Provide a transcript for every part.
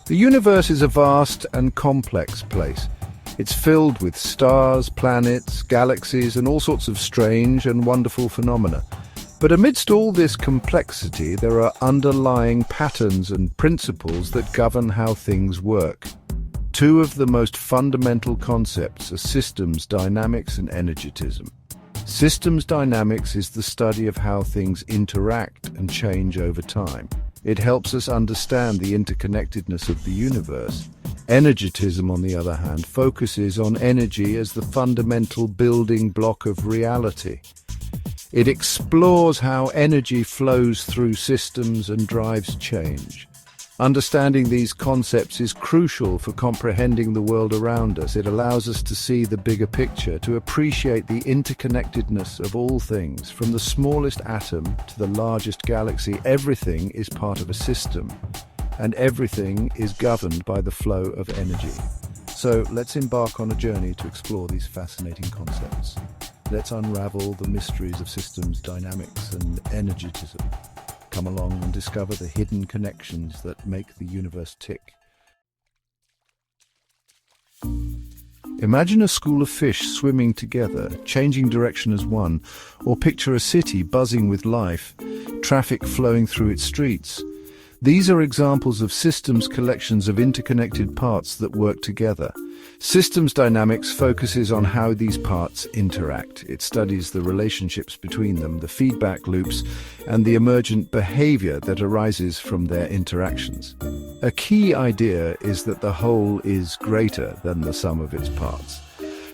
The universe is a vast and complex place. It's filled with stars, planets, galaxies, and all sorts of strange and wonderful phenomena. But amidst all this complexity, there are underlying patterns and principles that govern how things work. Two of the most fundamental concepts are systems dynamics and energetism. Systems dynamics is the study of how things interact and change over time. It helps us understand the interconnectedness of the universe. Energetism, on the other hand, focuses on energy as the fundamental building block of reality. It explores how energy flows through systems and drives change. Understanding these concepts is crucial for comprehending the world around us. It allows us to see the bigger picture, to appreciate the interconnectedness of all things. From the smallest atom to the largest galaxy, everything is part of a system, and everything is governed by the flow of energy. So let's embark on a journey to explore these fascinating concepts. Let's unravel the mysteries of systems dynamics and energetism. Come along and discover the hidden connections that make the universe tick. Imagine a school of fish swimming together, changing direction as one, or picture a city buzzing with life, traffic flowing through its streets. These are examples of systems collections of interconnected parts that work together. Systems dynamics focuses on how these parts interact. It studies the relationships between them, the feedback loops, and the emergent behavior that arises from their interactions. A key idea is that the whole is greater than the sum of its parts.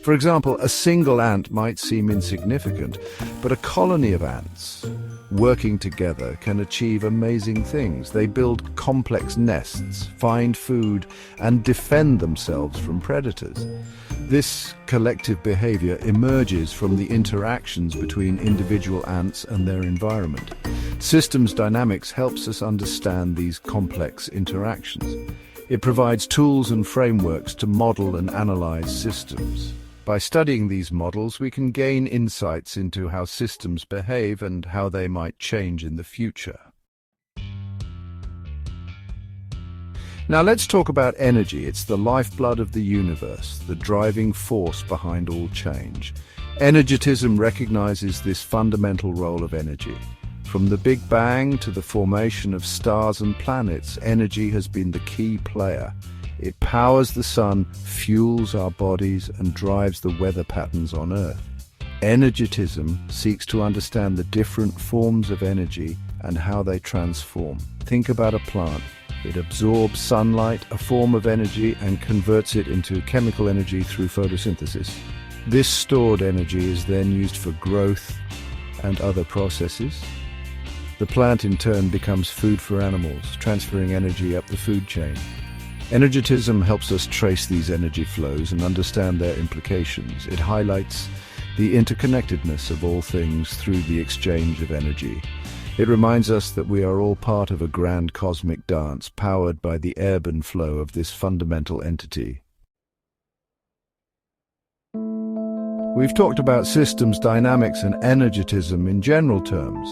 For example, a single ant might seem insignificant, but a colony of ants working together can achieve amazing things. They build complex nests, find food, and defend themselves from predators. This collective behavior emerges from the interactions between individual ants and their environment. Systems dynamics helps us understand these complex interactions. It provides tools and frameworks to model and analyze systems. By studying these models, we can gain insights into how systems behave and how they might change in the future. Now let's talk about energy. It's the lifeblood of the universe, the driving force behind all change. Energetism recognizes this fundamental role of energy. From the Big Bang to the formation of stars and planets, energy has been the key player. It powers the sun, fuels our bodies, and drives the weather patterns on Earth. Energetism seeks to understand the different forms of energy and how they transform. Think about a plant. It absorbs sunlight, a form of energy, and converts it into chemical energy through photosynthesis. This stored energy is then used for growth and other processes. The plant in turn becomes food for animals, transferring energy up the food chain. Energetism helps us trace these energy flows and understand their implications. It highlights the interconnectedness of all things through the exchange of energy. It reminds us that we are all part of a grand cosmic dance powered by the ebb and flow of this fundamental entity. We've talked about systems dynamics and energetism in general terms.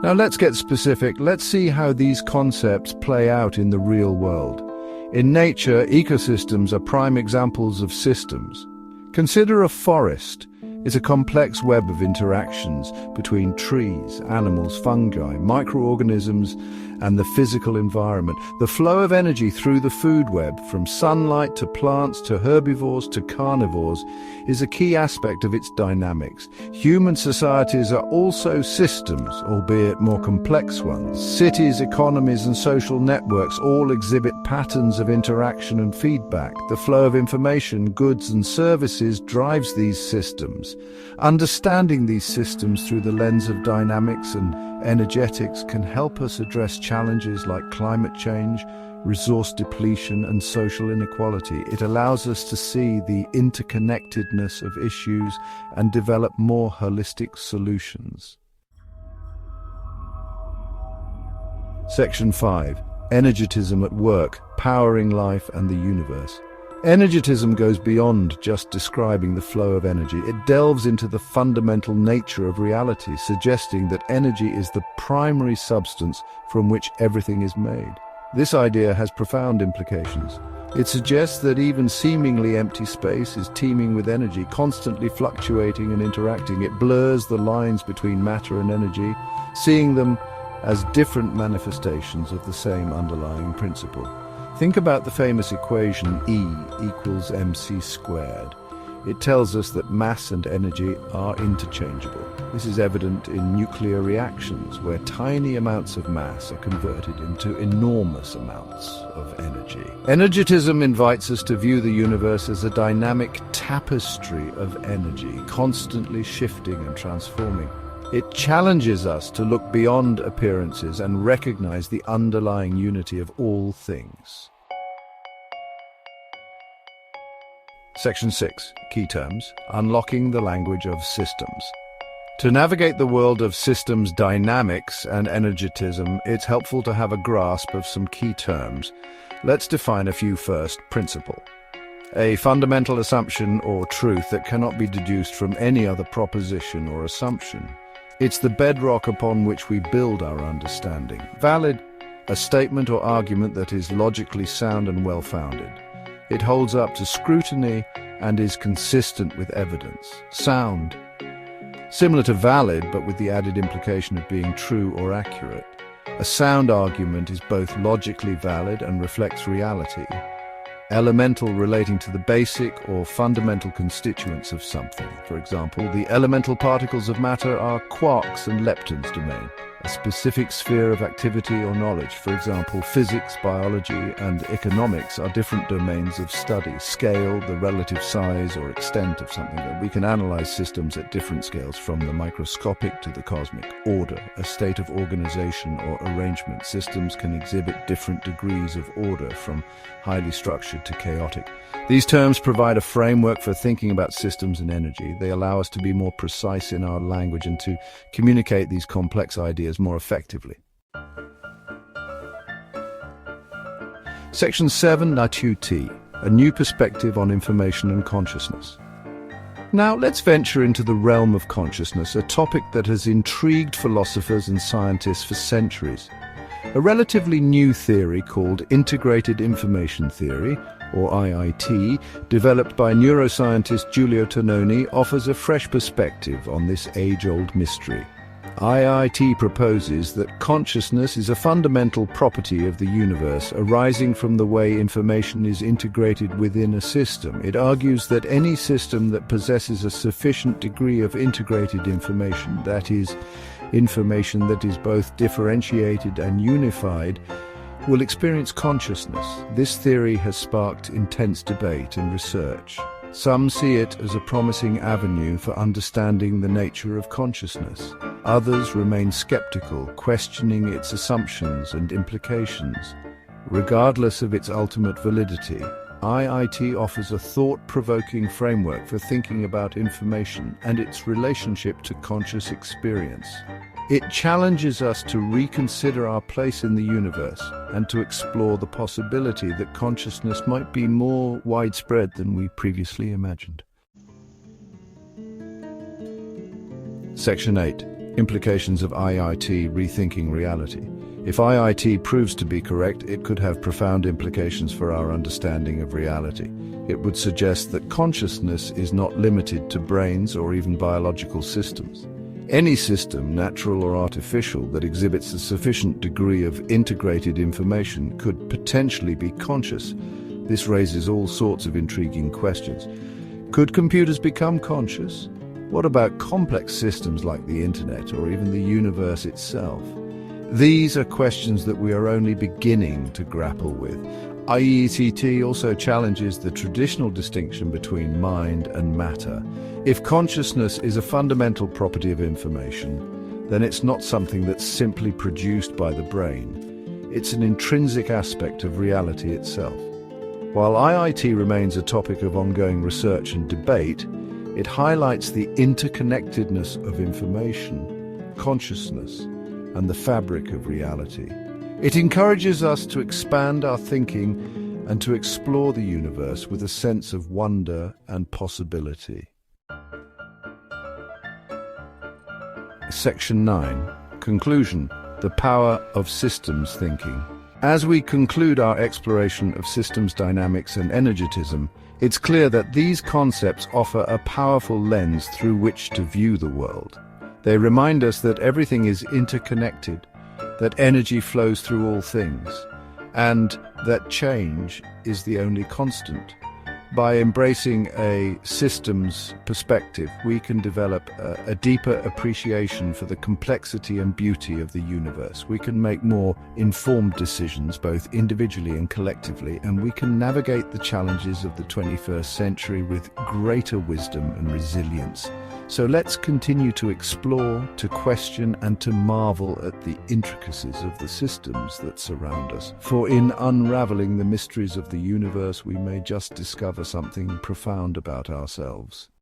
Now let's get specific. Let's see how these concepts play out in the real world. In nature, ecosystems are prime examples of systems. Consider a forest. It's a complex web of interactions between trees, animals, fungi, microorganisms, and the physical environment. The flow of energy through the food web, from sunlight to plants to herbivores to carnivores, is a key aspect of its dynamics. Human societies are also systems, albeit more complex ones. Cities, economies, and social networks all exhibit patterns of interaction and feedback. The flow of information, goods, and services drives these systems. Understanding these systems through the lens of dynamics and energetics can help us address challenges like climate change, resource depletion, and social inequality. It allows us to see the interconnectedness of issues and develop more holistic solutions. Section 5. Energetism at work, powering life and the universe. Energetism goes beyond just describing the flow of energy. It delves into the fundamental nature of reality, suggesting that energy is the primary substance from which everything is made. This idea has profound implications. It suggests that even seemingly empty space is teeming with energy, constantly fluctuating and interacting. It blurs the lines between matter and energy, seeing them as different manifestations of the same underlying principle. Think about the famous equation E equals mc squared. It tells us that mass and energy are interchangeable. This is evident in nuclear reactions, where tiny amounts of mass are converted into enormous amounts of energy. Energetism invites us to view the universe as a dynamic tapestry of energy, constantly shifting and transforming. It challenges us to look beyond appearances and recognize the underlying unity of all things. Section 6. Key terms. Unlocking the language of systems. To navigate the world of systems dynamics and energetism, it's helpful to have a grasp of some key terms. Let's define a few first. Principle. A fundamental assumption or truth that cannot be deduced from any other proposition or assumption. It's the bedrock upon which we build our understanding. Valid. A statement or argument that is logically sound and well-founded. It holds up to scrutiny and is consistent with evidence. Sound. Similar to valid, but with the added implication of being true or accurate. A sound argument is both logically valid and reflects reality. Elemental, relating to the basic or fundamental constituents of something. For example, the elemental particles of matter are quarks and leptons domain. A specific sphere of activity or knowledge. For example, physics, biology, and economics are different domains of study. Scale, the relative size or extent of something. That we can analyze systems at different scales, from the microscopic to the cosmic. Order, a state of organization or arrangement. Systems can exhibit different degrees of order, from highly structured to chaotic. These terms provide a framework for thinking about systems and energy. They allow us to be more precise in our language and to communicate these complex ideas more effectively. Section 7, Natuti, a new perspective on information and consciousness. Now let's venture into the realm of consciousness, a topic that has intrigued philosophers and scientists for centuries. A relatively new theory called Integrated Information Theory, or IIT, developed by neuroscientist Giulio Tononi, offers a fresh perspective on this age-old mystery. IIT proposes that consciousness is a fundamental property of the universe, arising from the way information is integrated within a system. It argues that any system that possesses a sufficient degree of integrated information, that is, information that is both differentiated and unified, will experience consciousness. This theory has sparked intense debate and research. Some see it as a promising avenue for understanding the nature of consciousness. Others remain skeptical, questioning its assumptions and implications. Regardless of its ultimate validity, IIT offers a thought-provoking framework for thinking about information and its relationship to conscious experience. It challenges us to reconsider our place in the universe and to explore the possibility that consciousness might be more widespread than we previously imagined. Section 8. Implications of IIT Rethinking Reality. If IIT proves to be correct, it could have profound implications for our understanding of reality. It would suggest that consciousness is not limited to brains or even biological systems. Any system, natural or artificial, that exhibits a sufficient degree of integrated information could potentially be conscious. This raises all sorts of intriguing questions. Could computers become conscious? What about complex systems like the internet or even the universe itself? These are questions that we are only beginning to grapple with. IIT also challenges the traditional distinction between mind and matter. If consciousness is a fundamental property of information, then it's not something that's simply produced by the brain. It's an intrinsic aspect of reality itself. While IIT remains a topic of ongoing research and debate, it highlights the interconnectedness of information, consciousness, and the fabric of reality. It encourages us to expand our thinking and to explore the universe with a sense of wonder and possibility. Section 9. Conclusion. The power of systems thinking. As we conclude our exploration of systems dynamics and energetism, it's clear that these concepts offer a powerful lens through which to view the world. They remind us that everything is interconnected, that energy flows through all things, and that change is the only constant. By embracing a systems perspective, we can develop a deeper appreciation for the complexity and beauty of the universe. We can make more informed decisions, both individually and collectively, and we can navigate the challenges of the 21st century with greater wisdom and resilience. So let's continue to explore, to question, and to marvel at the intricacies of the systems that surround us. For in unraveling the mysteries of the universe, we may just discover something profound about ourselves.